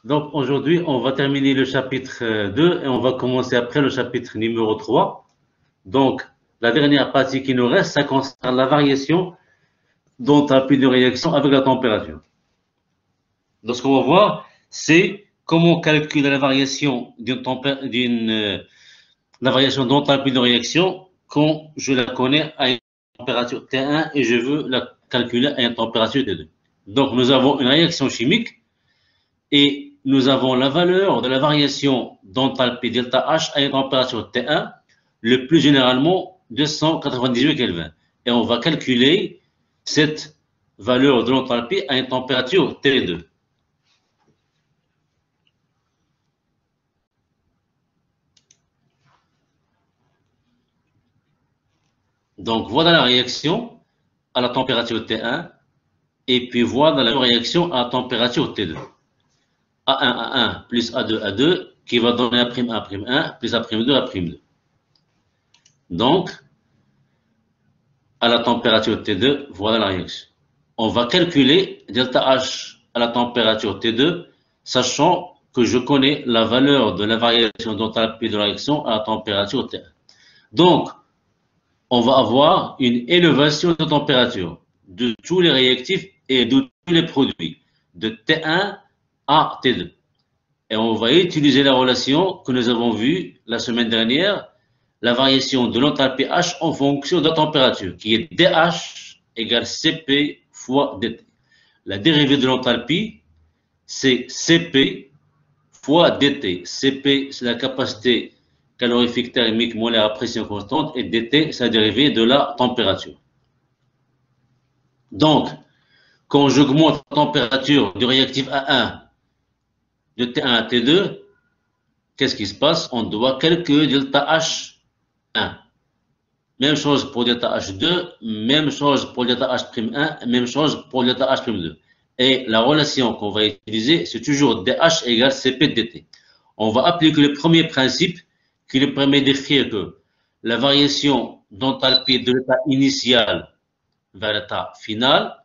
Donc aujourd'hui, on va terminer le chapitre 2 et on va commencer après le chapitre numéro 3. Donc, la dernière partie qui nous reste, ça concerne la variation d'enthalpie de réaction avec la température. Donc, ce qu'on va voir, c'est comment calculer la variation la variation d'enthalpie de réaction quand je la connais à une température T1 et je veux la calculer à une température T2. Donc, nous avons une réaction chimique et nous avons la valeur de la variation d'enthalpie delta H à une température T1, le plus généralement 298 Kelvin. Et on va calculer cette valeur de l'enthalpie à une température T2. Donc, voilà la réaction à la température T1 et puis voilà la réaction à la température T2. A1, A1 plus A2, A2 qui va donner A', A'1 plus A'2, A'2. Donc, à la température T2, voilà la réaction. On va calculer delta H à la température T2, sachant que je connais la valeur de la variation d'enthalpie de la réaction à la température T1. Donc, on va avoir une élévation de température de tous les réactifs et de tous les produits, de T1 à T2. Et on va utiliser la relation que nous avons vue la semaine dernière, la variation de l'enthalpie H en fonction de la température, qui est dH égale Cp fois dt. La dérivée de l'enthalpie, c'est Cp fois dt. Cp, c'est la capacité calorifique thermique molaire à pression constante et dt, c'est la dérivée de la température. Donc, quand j'augmente la température du réactif A1 de T1 à T2, qu'est-ce qui se passe? On doit calculer delta H1. Même chose pour delta H2, même chose pour delta H'1, même chose pour delta H'2. Et la relation qu'on va utiliser, c'est toujours dH égale Cp dt. On va appliquer le premier principe qui nous permet d'écrire que la variation d'enthalpie de l'état initial vers l'état final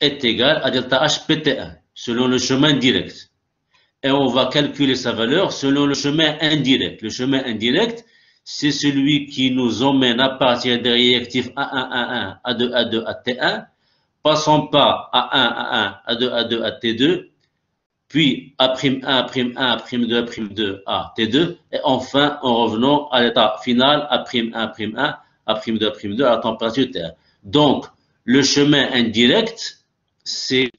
est égale à delta H pt1 selon le chemin direct. Et on va calculer sa valeur selon le chemin indirect. Le chemin indirect, c'est celui qui nous emmène à partir des réactifs A1, A1, A2, A2, à T1, passant par A1, A1, A2, A2, à T2, puis A'1, A'1, A'2, A'2 à T2, et enfin, en revenant à l'état final, A'1, A'1, A'2, A'2 à la température T1. Donc, le chemin indirect, c'est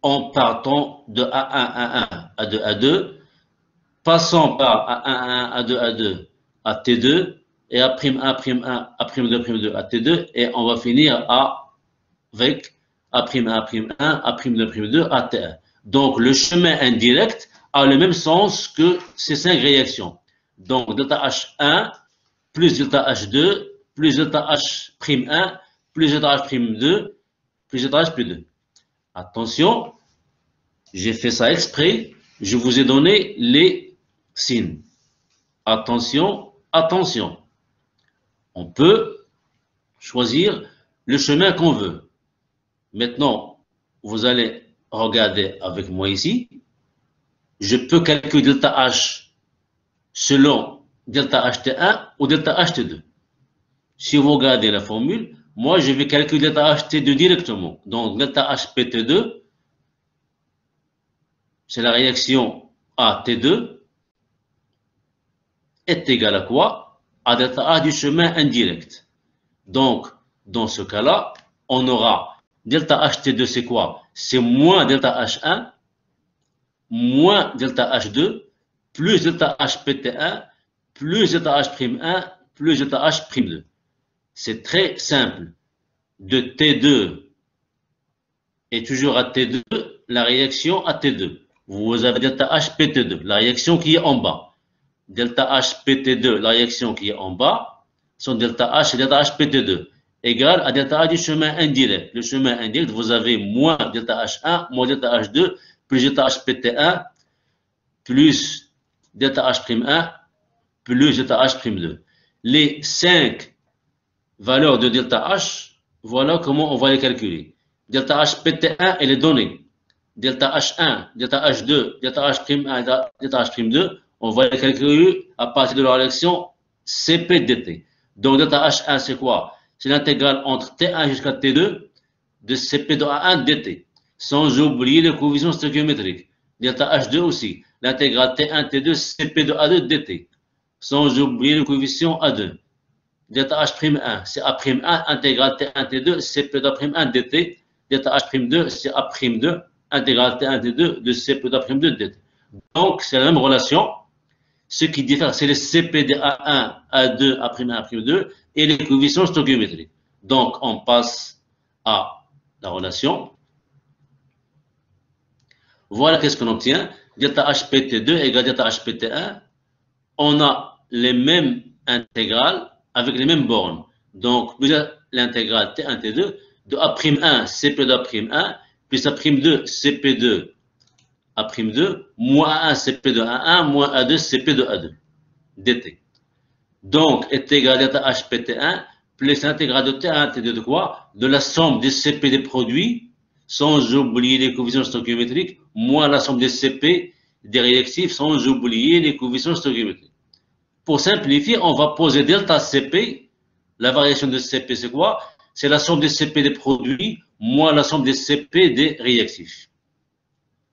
en partant de A1, A1, A2, A2, passant par A1, A2, A2 à T2, et A'1, A'1, A'2, A'2 à T2, et on va finir avec A'1, A'1, A'2, A'2 à T1. Donc, le chemin indirect a le même sens que ces 5 réactions. Donc, delta H1 plus delta H2 plus delta H'1 plus delta H'2 plus delta H'2. Attention, j'ai fait ça exprès, je vous ai donné les signes. Attention, attention. On peut choisir le chemin qu'on veut. Maintenant, vous allez regarder avec moi ici. Je peux calculer delta H selon delta HT1 ou delta HT2. Si vous regardez la formule, moi je vais calculer delta HT2 directement. Donc delta HPT2, c'est la réaction à T2, est égal à quoi? À delta A du chemin indirect. Donc, dans ce cas-là, on aura delta HT2, c'est quoi? C'est moins delta H1, moins delta H2, plus delta HPT1, plus delta H'1, plus delta H'2. C'est très simple. De T2 et toujours à T2, la réaction à T2. Vous avez delta HPT2, la réaction qui est en bas. Delta HPT2, la réaction qui est en bas, sont delta H et delta HPT2, égale à delta A du chemin indirect. Le chemin indirect, vous avez moins delta H1, moins delta H2, plus delta HPT1, plus delta H'1, plus delta H'2. Les 5 valeurs de delta H Voilà comment on va les calculer. Delta H PT1, elle est donnée. Delta H1, delta H2, delta H'1, delta H'2, on va les calculer à partir de la relation CP dt. Donc delta H1, c'est quoi? C'est l'intégrale entre T1 jusqu'à T2 de CP de A1 dt, sans oublier les coefficients stéréométriques. Delta H2 aussi, l'intégrale T1, T2, CP de A2 dt, sans oublier le coefficient A2. Delta H'1, c'est A'1, intégrale T1, T2, CP d'A'1 dt. Delta H'2, c'est A'2, intégrale T1, T2 de CP d'A'2 dt. Donc, c'est la même relation. Ce qui diffère, c'est les CP de A1, A2, A'1, A'2 et les coefficients stéréométriques. Donc, on passe à la relation. Voilà qu'est-ce qu'on obtient. Delta HPT2 égale delta HPT1. On a les mêmes intégrales avec les mêmes bornes. Donc, vous avez l'intégrale T1, T2 de A'1, CP de A'1, plus A'2, CP de A'2, moins A1, CP de A1, moins A2, CP de A2, dt. Donc, est égal à delta HPT1 plus l'intégrale de T1, T2 de quoi? De la somme des CP des produits, sans oublier les coefficients stéréométriques, moins la somme des CP des réactifs, sans oublier les coefficients stéréométriques. Pour simplifier, on va poser delta CP. La variation de CP, c'est quoi? C'est la somme des CP des produits moins la somme des CP des réactifs.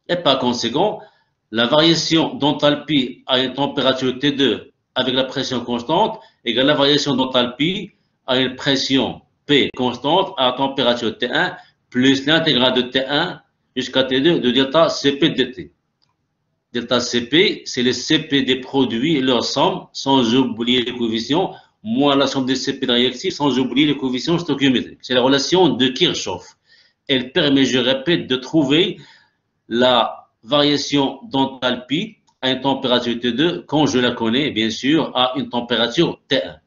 Et par conséquent, la variation d'enthalpie à une température T2 avec la pression constante égale la variation d'enthalpie à une pression P constante à la température T1 plus l'intégrale de T1 jusqu'à T2 de delta CP dt. Delta CP, c'est les CP des produits et leur somme, sans oublier les coefficients, moins la somme des CP des réactifs, sans oublier les coefficients stéréométriques. C'est la relation de Kirchhoff. Elle permet, je répète, de trouver la variation d'enthalpie à une température T2 quand je la connais, bien sûr, à une température T1.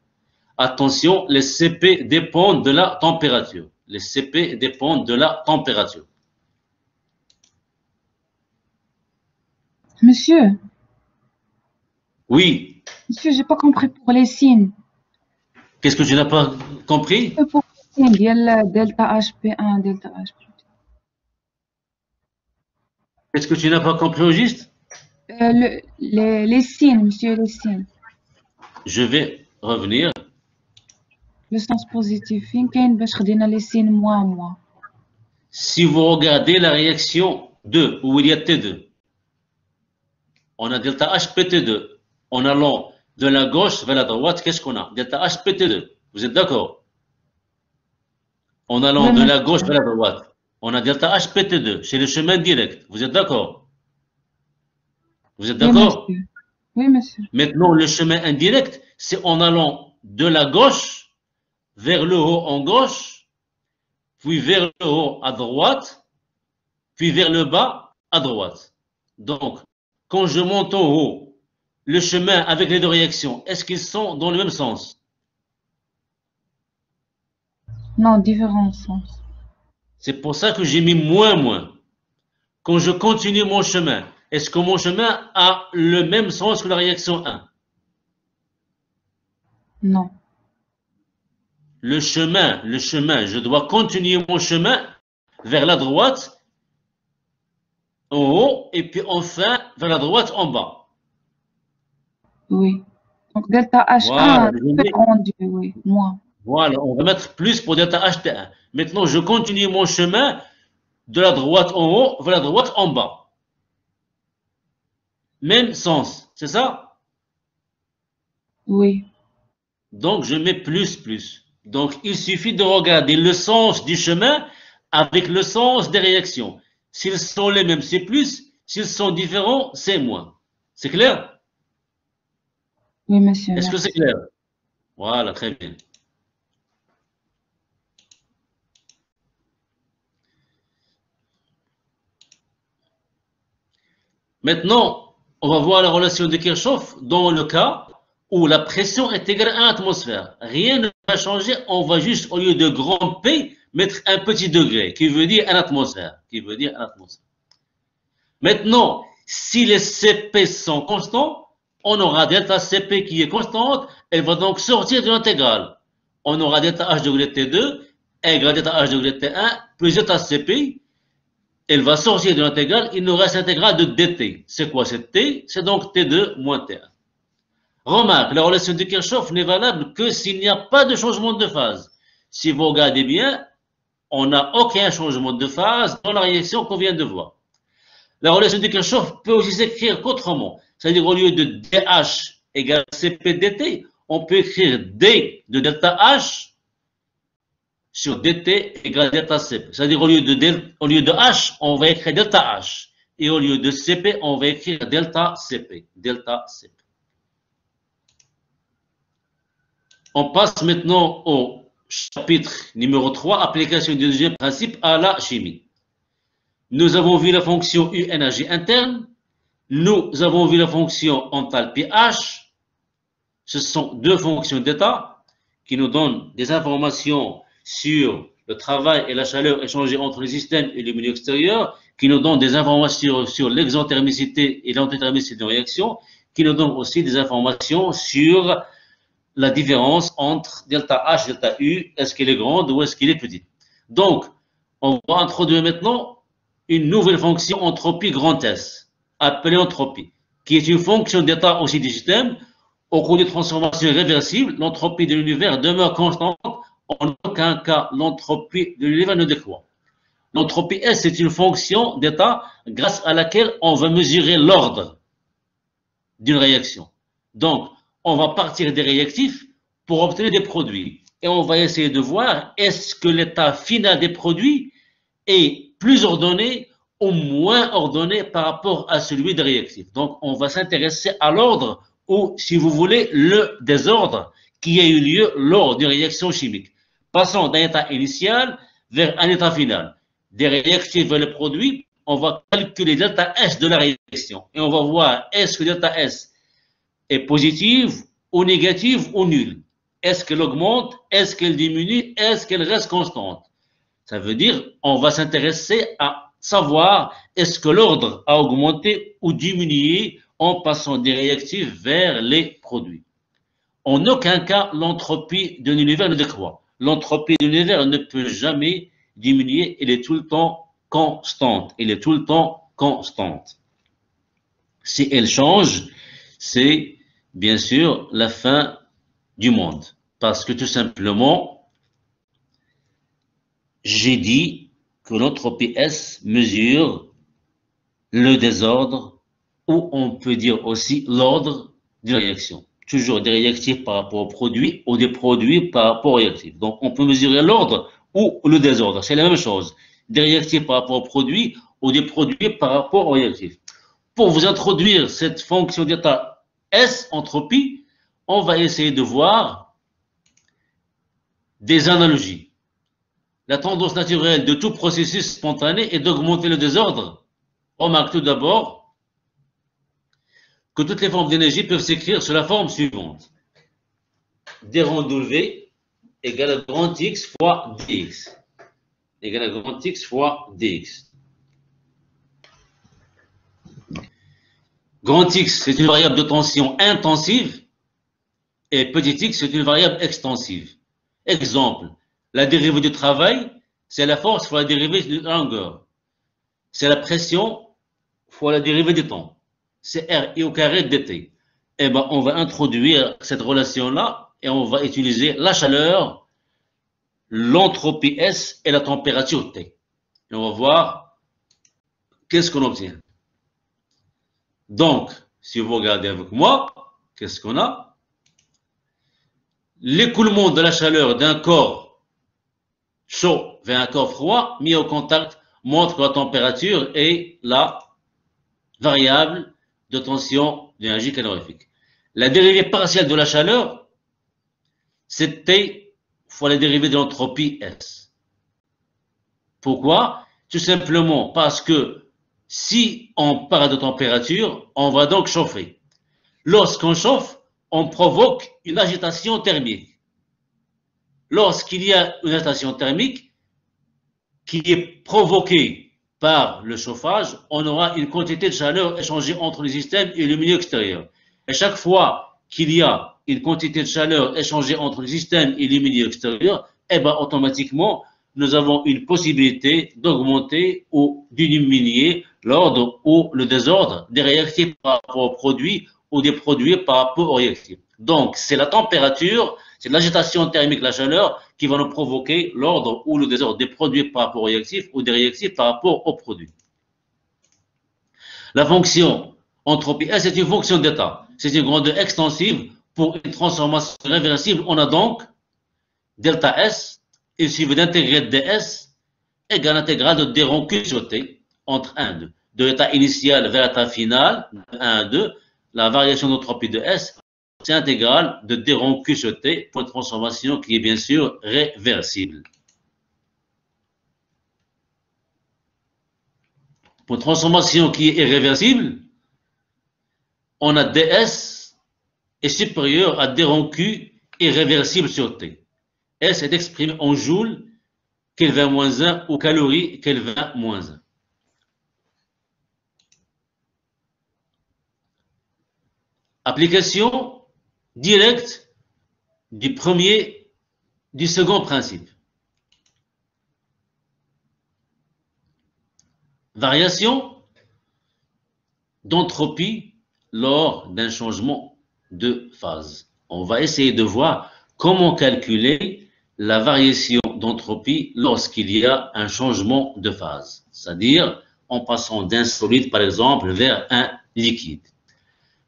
Attention, les CP dépendent de la température. Les CP dépendent de la température. Monsieur, Oui. monsieur, j'ai pas compris pour les signes. Qu'est-ce que tu n'as pas compris? Pour les signes, delta HP1, delta HP2. Qu'est-ce que tu n'as pas compris au juste? Les signes, monsieur, les signes. Je vais revenir. Le sens positif, فين كاين باش خدينا les signes moins. Si vous regardez la réaction 2, où il y a T2, on a delta HPT2. En allant de la gauche vers la droite, qu'est-ce qu'on a? Delta HPT2. Vous êtes d'accord? En allant de la gauche vers la droite, on a delta HPT2. C'est le chemin direct. Vous êtes d'accord? Vous êtes d'accord? Oui, monsieur. Maintenant, le chemin indirect, c'est en allant de la gauche vers le haut en gauche, puis vers le haut à droite, puis vers le bas à droite. Donc, quand je monte en haut, le chemin avec les deux réactions, est-ce qu'ils sont dans le même sens? Non, différents sens. C'est pour ça que j'ai mis moins. Quand je continue mon chemin, est-ce que mon chemin a le même sens que la réaction 1? Non. Le chemin, je dois continuer mon chemin vers la droite en haut et puis enfin vers la droite en bas. Oui. Donc delta H1 voilà, rendu, oui, moins. Voilà, on va mettre plus pour delta HT1. Maintenant, je continue mon chemin de la droite en haut vers la droite en bas. Même sens, c'est ça? Oui. Donc, je mets plus. Donc, il suffit de regarder le sens du chemin avec le sens des réactions. S'ils sont les mêmes, c'est plus. S'ils sont différents, c'est moins. C'est clair? Oui, monsieur. Est-ce que c'est clair? Voilà, très bien. Maintenant, on va voir la relation de Kirchhoff dans le cas où la pression est égale à 1 atmosphère. Rien ne va changer, on va juste, au lieu de grand P, mettre un petit degré, qui veut dire 1 atmosphère. Maintenant, si les CP sont constants, on aura delta CP qui est constante, elle va donc sortir de l'intégrale. On aura delta H degré T2 égale delta H degré T1 plus delta Cp, elle va sortir de l'intégrale, il nous reste l'intégrale de dt. C'est quoi cette T? C'est donc T2 moins T1. Remarque, la relation de Kirchhoff n'est valable que s'il n'y a pas de changement de phase. Si vous regardez bien, on n'a aucun changement de phase dans la réaction qu'on vient de voir. La relation de Kirchhoff peut aussi s'écrire qu'autrement. C'est-à-dire au lieu de dH égale Cp dt, on peut écrire d de delta H sur dt égale delta Cp. C'est-à-dire au lieu de H, on va écrire delta H. Et au lieu de Cp, on va écrire delta Cp. Delta Cp. On passe maintenant au chapitre numéro 3, application du deuxième principe à la chimie. Nous avons vu la fonction U, énergie interne. Nous avons vu la fonction enthalpie H. Ce sont deux fonctions d'état qui nous donnent des informations sur le travail et la chaleur échangés entre le système et le milieu extérieur, qui nous donnent des informations sur l'exothermicité et l'endothermicité de réaction, qui nous donnent aussi des informations sur la différence entre delta H et delta U, est-ce qu'elle est grande ou est-ce qu'elle est petite. Donc, on va introduire maintenant une nouvelle fonction entropie grand S, appelée entropie, qui est une fonction d'état aussi du système. Au cours des transformations irréversibles, l'entropie de l'univers demeure constante. En aucun cas, l'entropie de l'univers ne décroît. L'entropie S est une fonction d'état grâce à laquelle on va mesurer l'ordre d'une réaction. Donc, on va partir des réactifs pour obtenir des produits. Et on va essayer de voir est-ce que l'état final des produits est plus ordonné ou moins ordonné par rapport à celui des réactifs. Donc, on va s'intéresser à l'ordre ou, si vous voulez, le désordre qui a eu lieu lors d'une réaction chimique. Passons d'un état initial vers un état final. Des réactifs vers le produit, on va calculer delta S de la réaction. Et on va voir est-ce que delta S est positive ou négative ou nulle. Est-ce qu'elle augmente? Est-ce qu'elle diminue? Est-ce qu'elle reste constante? Ça veut dire on va s'intéresser à savoir est-ce que l'ordre a augmenté ou diminué en passant des réactifs vers les produits. En aucun cas, l'entropie de l'univers ne décroît. L'entropie de l'univers ne peut jamais diminuer, elle est tout le temps constante. Elle est tout le temps constante. Si elle change, c'est bien sûr la fin du monde. Parce que tout simplement, j'ai dit que l'entropie S mesure le désordre, ou on peut dire aussi l'ordre d'une réaction. Toujours des réactifs par rapport aux produits ou des produits par rapport aux réactifs. Donc, on peut mesurer l'ordre ou le désordre. C'est la même chose. Des réactifs par rapport aux produits ou des produits par rapport aux réactifs. Pour vous introduire cette fonction d'état S, entropie, on va essayer de voir des analogies. La tendance naturelle de tout processus spontané est d'augmenter le désordre. On remarque tout d'abord que toutes les formes d'énergie peuvent s'écrire sous la forme suivante. D rond W égale à grand X fois dx. Égale à grand X fois dx. Grand X, c'est une variable de tension intensive et petit x, c'est une variable extensive. Exemple, la dérivée du travail, c'est la force fois la dérivée de la longueur. C'est la pression fois la dérivée du temps. C'est RI au carré dt. Eh bien, on va introduire cette relation-là et on va utiliser la chaleur, l'entropie S et la température T. Et on va voir qu'est-ce qu'on obtient. Donc, si vous regardez avec moi, qu'est-ce qu'on a? L'écoulement de la chaleur d'un corps chaud vers un corps froid mis au contact montre que la température est la variable de tension d'énergie calorifique. La dérivée partielle de la chaleur, c'est T fois la dérivée de l'entropie S. Pourquoi? Tout simplement parce que si on parle de température, on va donc chauffer. Lorsqu'on chauffe, on provoque une agitation thermique. Lorsqu'il y a une agitation thermique qui est provoquée par le chauffage, on aura une quantité de chaleur échangée entre le système et le milieu extérieur. Et chaque fois qu'il y a une quantité de chaleur échangée entre le système et le milieu extérieur, eh ben, automatiquement, nous avons une possibilité d'augmenter ou diminuer l'ordre ou le désordre des réactifs par rapport aux produits ou des produits par rapport aux réactifs. Donc, c'est la température, c'est l'agitation thermique, la chaleur, qui va nous provoquer l'ordre ou le désordre des produits par rapport aux réactifs ou des réactifs par rapport aux produits. La fonction entropie S est une fonction d'état. C'est une grandeur extensive pour une transformation réversible. On a donc delta S, il suffit d'intégrer ds égale l'intégrale de d rond Q sur T entre 1 et 2. De l'état initial vers l'état final, de 1 à 2, la variation d'entropie de S, c'est intégrale de d rond Q sur T pour une transformation qui est bien sûr réversible. Pour une transformation qui est irréversible, on a ds est supérieur à d rond Q irréversible sur T. S est exprimé en joules Kelvin-1 ou calories Kelvin-1. Application directe du second principe. Variation d'entropie lors d'un changement de phase. On va essayer de voir comment calculer la variation d'entropie lorsqu'il y a un changement de phase, c'est-à-dire en passant d'un solide, par exemple, vers un liquide.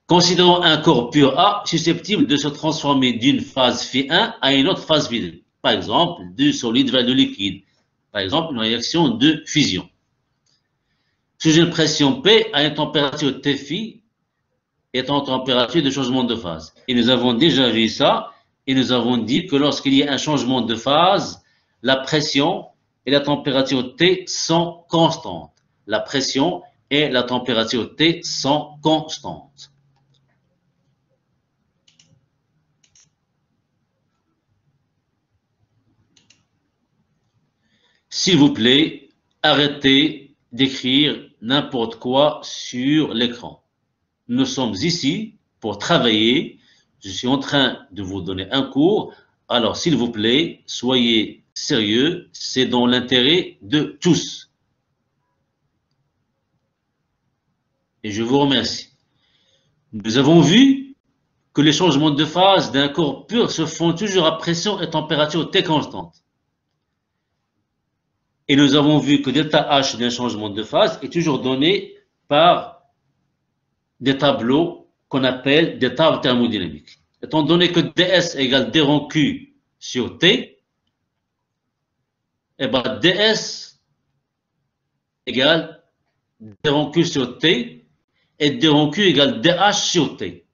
Considérons un corps pur A susceptible de se transformer d'une phase Φ1 à une autre phase Φ2, par exemple, du solide vers le liquide, par exemple, une réaction de fusion. Sous une pression P à une température Tφ est en température de changement de phase. Et nous avons déjà vu ça, et nous avons dit que lorsqu'il y a un changement de phase, la pression et la température T sont constantes. La pression et la température T sont constantes. S'il vous plaît, arrêtez d'écrire n'importe quoi sur l'écran. Nous sommes ici pour travailler. Je suis en train de vous donner un cours. Alors, s'il vous plaît, soyez sérieux. C'est dans l'intérêt de tous. Et je vous remercie. Nous avons vu que les changements de phase d'un corps pur se font toujours à pression et température T constante. Et nous avons vu que delta H d'un changement de phase est toujours donné par des tableaux qu'on appelle des tables thermodynamiques. Étant donné que ds égale d rond Q sur T, et bien ds égale d rond Q sur T et d rond Q égale dH sur T.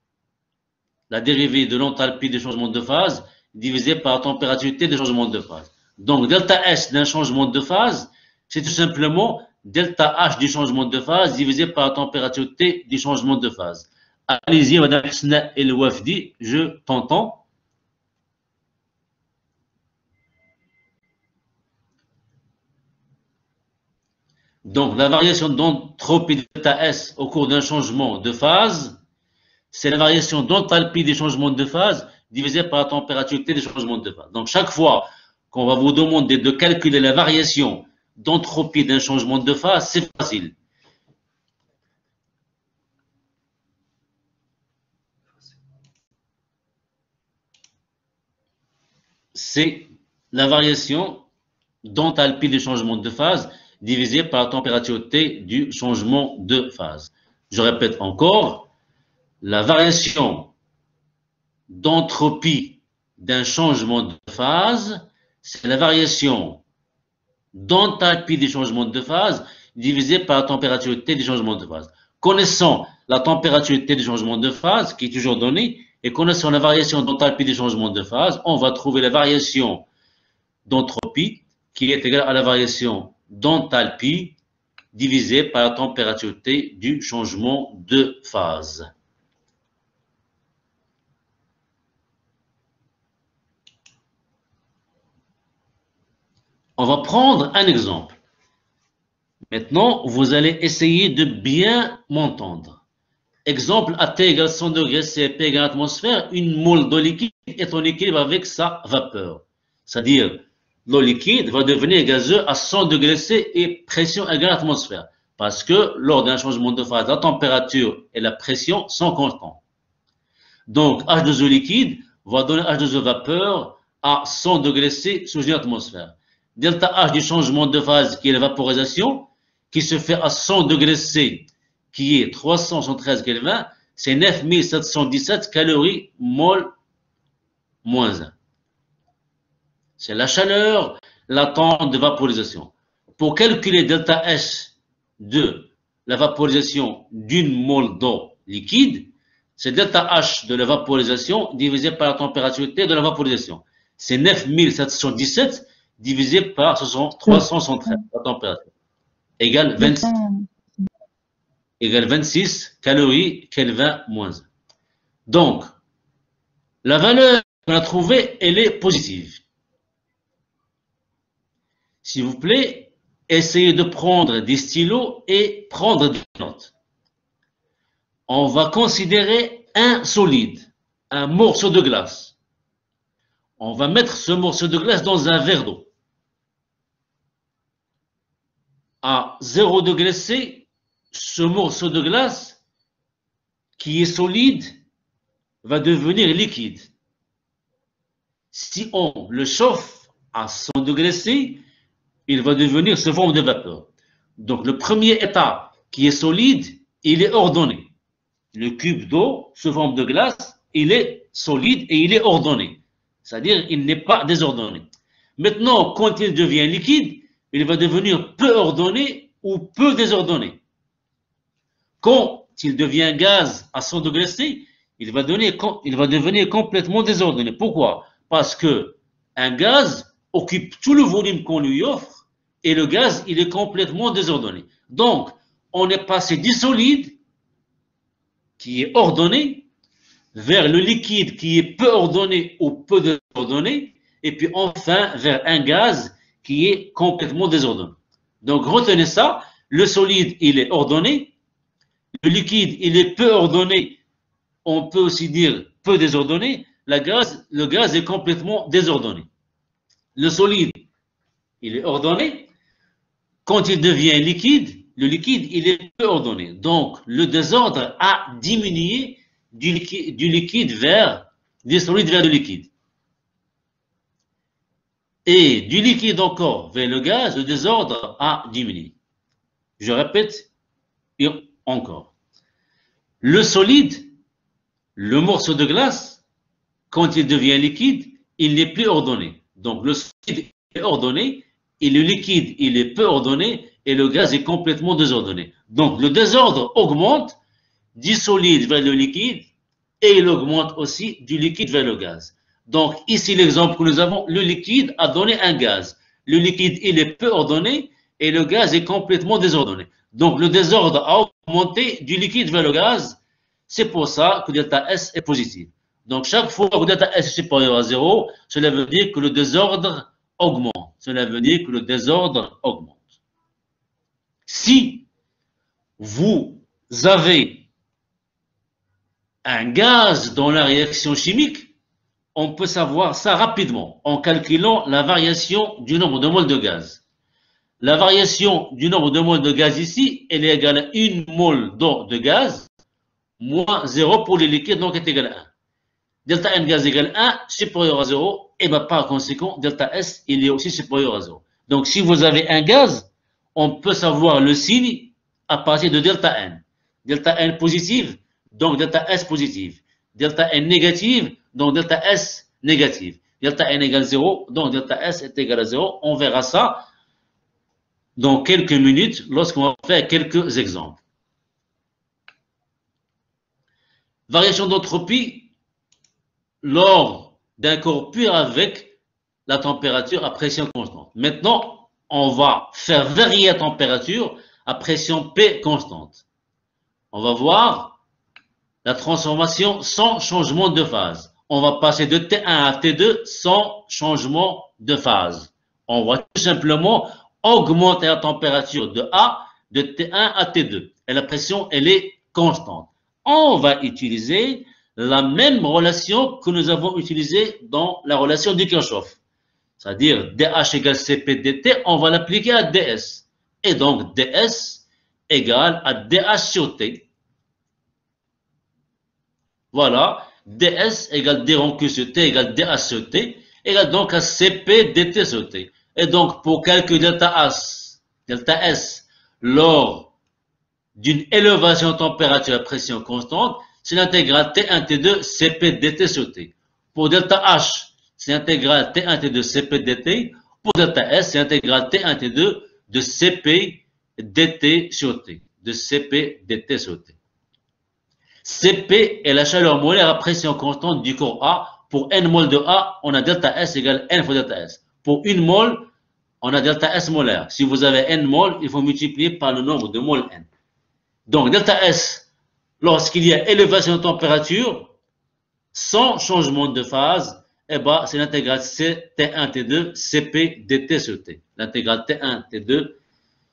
La dérivée de l'enthalpie du changement de phase divisée par la température T du changement de phase. Donc, delta S d'un changement de phase, c'est tout simplement delta H du changement de phase divisé par la température T du changement de phase. Allez-y, Madame Hsna El Wafdi, je t'entends. Donc, la variation d'entropie de delta S au cours d'un changement de phase, c'est la variation d'enthalpie des changements de phase divisée par la température T des changements de phase. Donc, chaque fois qu'on va vous demander de calculer la variation d'entropie d'un changement de phase, c'est facile. C'est la variation d'enthalpie des changements de phase divisée par la température T du changement de phase. Je répète encore, la variation d'entropie d'un changement de phase, c'est la variation d'enthalpie des changements de phase divisée par la température T des changements de phase. Connaissant la température T des changements de phase, qui est toujours donnée, et connaissant la variation d'enthalpie des changements de phase, on va trouver la variation d'entropie qui est égale à la variation d'enthalpie divisée par la température T du changement de phase. On va prendre un exemple. Maintenant, vous allez essayer de bien m'entendre. Exemple, à T égale 100 degrés, CP égale atmosphère, une moule d'eau liquide est en équilibre avec sa vapeur. C'est-à-dire, l'eau liquide va devenir gazeux à 100 degrés C et pression égale atmosphère. Parce que lors d'un changement de phase, la température et la pression sont constants. Donc, H2O liquide va donner H2O vapeur à 100 degrés C sous une atmosphère. Delta H du changement de phase, qui est l'évaporisation, qui se fait à 100 degrés C, qui est 373 Kelvin, c'est 9717 calories mol moins 1. C'est la chaleur latente de vaporisation. Pour calculer delta S de la vaporisation d'une mole d'eau liquide, c'est delta H de la vaporisation divisé par la température T de la vaporisation. C'est 9717 divisé par 373, la température, égale 26 calories Kelvin moins 1. Donc, la valeur qu'on a trouvée, elle est positive. S'il vous plaît, essayez de prendre des stylos et prendre des notes. On va considérer un solide, un morceau de glace. On va mettre ce morceau de glace dans un verre d'eau. À 0 degré C, ce morceau de glace qui est solide va devenir liquide. Si on le chauffe à 100 degrés C, il va devenir sous forme de vapeur. Donc le premier état qui est solide, il est ordonné. Le cube d'eau sous forme de glace, il est solide et il est ordonné. C'est-à-dire il n'est pas désordonné. Maintenant, quand il devient liquide, il va devenir peu ordonné ou peu désordonné. Quand il devient gaz à 100 degrés C, il va devenir complètement désordonné. Pourquoi? Parce que un gaz occupe tout le volume qu'on lui offre et le gaz, il est complètement désordonné. Donc, on est passé du solide, qui est ordonné, vers le liquide qui est peu ordonné ou peu désordonné, et puis enfin vers un gaz qui est complètement désordonné. Donc, retenez ça, le solide, il est ordonné, le liquide, il est peu ordonné, on peut aussi dire peu désordonné, le gaz est complètement désordonné. Le solide, il est ordonné. Quand il devient liquide, le liquide, il est peu ordonné. Donc, le désordre a diminué du solide vers le liquide. Et du liquide encore vers le gaz, le désordre a diminué. Je répète encore. Le solide, le morceau de glace, quand il devient liquide, il n'est plus ordonné. Donc, le solide est ordonné et le liquide, il est peu ordonné et le gaz est complètement désordonné. Donc, le désordre augmente du solide vers le liquide et il augmente aussi du liquide vers le gaz. Donc, ici, l'exemple que nous avons, le liquide a donné un gaz. Le liquide, il est peu ordonné et le gaz est complètement désordonné. Donc, le désordre a augmenté du liquide vers le gaz. C'est pour ça que delta S est positif. Donc, chaque fois que delta S est supérieur à 0, cela veut dire que le désordre augmente. Cela veut dire que le désordre augmente. Si vous avez un gaz dans la réaction chimique, on peut savoir ça rapidement en calculant la variation du nombre de moles de gaz. La variation du nombre de moles de gaz ici, elle est égale à 1 mole d'eau de gaz moins 0 pour les liquides, donc est égal à 1. Delta N gaz égale 1, supérieur à 0, et bien par conséquent, delta S, il est aussi supérieur à 0. Donc si vous avez un gaz, on peut savoir le signe à partir de delta N. Delta N positive, donc delta S positive. Delta N négative, donc delta S négative. Delta N égale 0, donc delta S est égal à 0. On verra ça dans quelques minutes lorsqu'on va faire quelques exemples. Variation d'entropie lors d'un corps pur avec la température à pression constante. Maintenant, on va faire varier la température à pression P constante. On va voir la transformation sans changement de phase. On va passer de T1 à T2 sans changement de phase. On va tout simplement augmenter la température de A de T1 à T2. Et la pression, elle est constante. On va utiliser la même relation que nous avons utilisée dans la relation de Kirchhoff. C'est-à-dire dH égale Cp dt, on va l'appliquer à ds. Et donc ds égale à dH sur T. Voilà, ds égale d rond Q sur T égale dH sur T, égale donc à Cp dt sur T. Et donc pour calculer delta S, lors d'une élévation température à pression constante, c'est l'intégrale T1 T2 Cp dt sur T. Pour delta H, c'est l'intégrale T1 T2 Cp dt. Pour delta S, c'est l'intégrale T1 T2 de Cp dt sur T. De Cp dt sur T. Cp est la chaleur molaire à pression constante du corps A. Pour n mol de A, on a delta S égale n fois delta S. Pour une mol, on a delta S molaire. Si vous avez n mol, il faut multiplier par le nombre de mol n. Donc delta S, lorsqu'il y a élévation de température, sans changement de phase, eh ben, c'est l'intégrale T1 T2 Cp dt sur T. L'intégrale T1 T2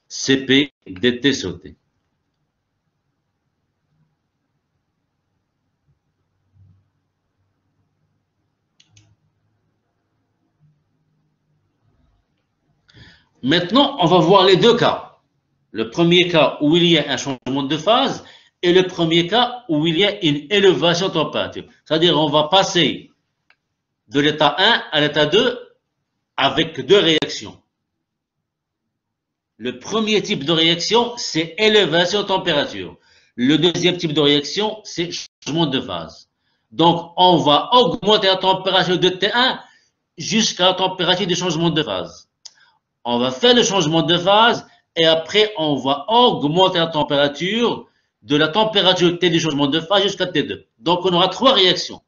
Cp dt sur T. Maintenant, on va voir les deux cas. Le premier cas où il y a un changement de phase et le premier cas où il y a une élévation de température. C'est-à-dire on va passer de l'état 1 à l'état 2 avec deux réactions. Le premier type de réaction, c'est élévation de température. Le deuxième type de réaction, c'est changement de phase. Donc, on va augmenter la température de T1 jusqu'à la température du changement de phase. On va faire le changement de phase et après, on va augmenter la température de la température T du changement de phase jusqu'à T2. Donc, on aura trois réactions.